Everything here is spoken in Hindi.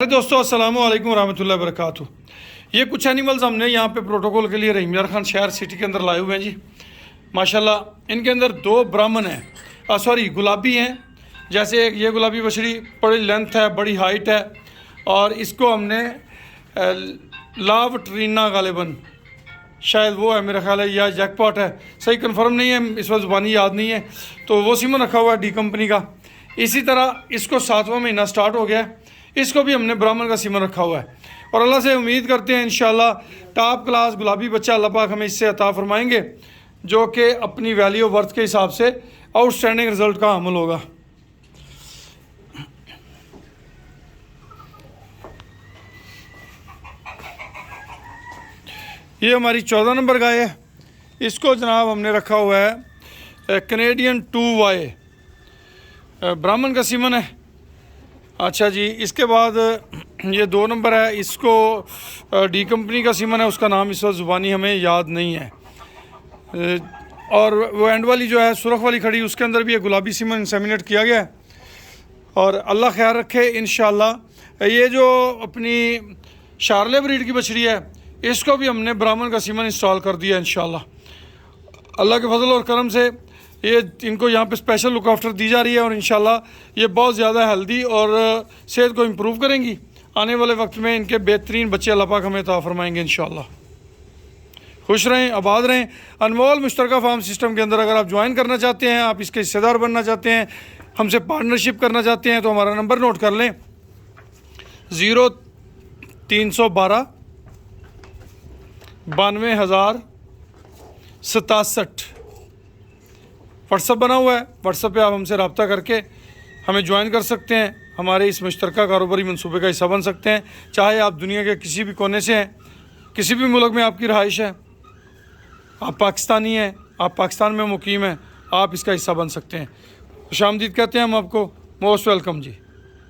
दोस्तों अस्सलामु अलैकुम रहमतुल्लाहि वबरकातुहू। ये कुछ एनिमल्स हमने यहाँ पे प्रोटोकॉल के लिए रहीम यार खान शहर सिटी के अंदर लाए हुए हैं जी। माशाल्लाह इनके अंदर दो ब्राह्मण हैं, सॉरी गुलाबी हैं। जैसे ये गुलाबी बछड़ी बड़ी लेंथ है, बड़ी हाइट है, और इसको हमने लावट्रीना गालिबन शायद वो है, मेरा ख्याल है, या जैकपॉट है, सही कंफर्म नहीं है, इस वक्त ज़ुबानी याद नहीं है। तो वो सीमन रखा हुआ है डी कंपनी का। इसी तरह इसको 7वां महीना स्टार्ट हो गया है, इसको भी हमने ब्राह्मण का सीमन रखा हुआ है। और अल्लाह से उम्मीद करते हैं इंशाल्लाह टॉप क्लास गुलाबी बच्चा अल्लाह पाक हमें इससे अता फरमाएंगे, जो कि अपनी वैल्यू वर्थ के हिसाब से आउटस्टैंडिंग रिज़ल्ट का हामिल होगा। ये हमारी 14 नंबर गाय है। इसको जनाब हमने रखा हुआ है कैनेडियन 2Y, ब्राह्मण का सीमन है। अच्छा जी, इसके बाद ये 2 नंबर है, इसको डी कंपनी का सीमन है, उसका नाम इस वक्त ज़ुबानी हमें याद नहीं है। और वो एंड वाली जो है सुरख वाली खड़ी, उसके अंदर भी ये गुलाबी सीमन इंसेमिनेट किया गया है। और अल्लाह ख्याल रखे इंशाल्लाह। ये जो अपनी शार्ले ब्रीड की बछड़ी है, इसको भी हमने ब्राह्मण का सीमन इंस्टॉल कर दिया इंशाल्लाह। अल्लाह के फजल और करम से ये इनको यहाँ पे स्पेशल लुक आफ्टर दी जा रही है, और इंशाल्लाह ये बहुत ज़्यादा हेल्दी और सेहत को इम्प्रूव करेंगी। आने वाले वक्त में इनके बेहतरीन बच्चे अल्लाह पाक हमें अता फरमाएंगे इंशाल्लाह। खुश रहें, आबाद रहें। अनमोल मुश्तरका फार्म सिस्टम के अंदर अगर आप ज्वाइन करना चाहते हैं, आप इसके हिस्सेदार बनना चाहते हैं, हमसे पार्टनरशिप करना चाहते हैं, तो हमारा नंबर नोट कर लें 0312 92,067। व्हाट्सअप बना हुआ है, व्हाट्सअप पे आप हमसे रब्ता करके हमें ज्वाइन कर सकते हैं, हमारे इस मुश्तरका कारोबारी मंसूबे का हिस्सा बन सकते हैं। चाहे आप दुनिया के किसी भी कोने से हैं, किसी भी मुल्क में आपकी रहाइश है, आप पाकिस्तानी हैं, आप पाकिस्तान में मुकीम हैं, आप इसका हिस्सा बन सकते हैं। खुशामदीद कहते हैं हम आपको, मोस्ट वेलकम जी।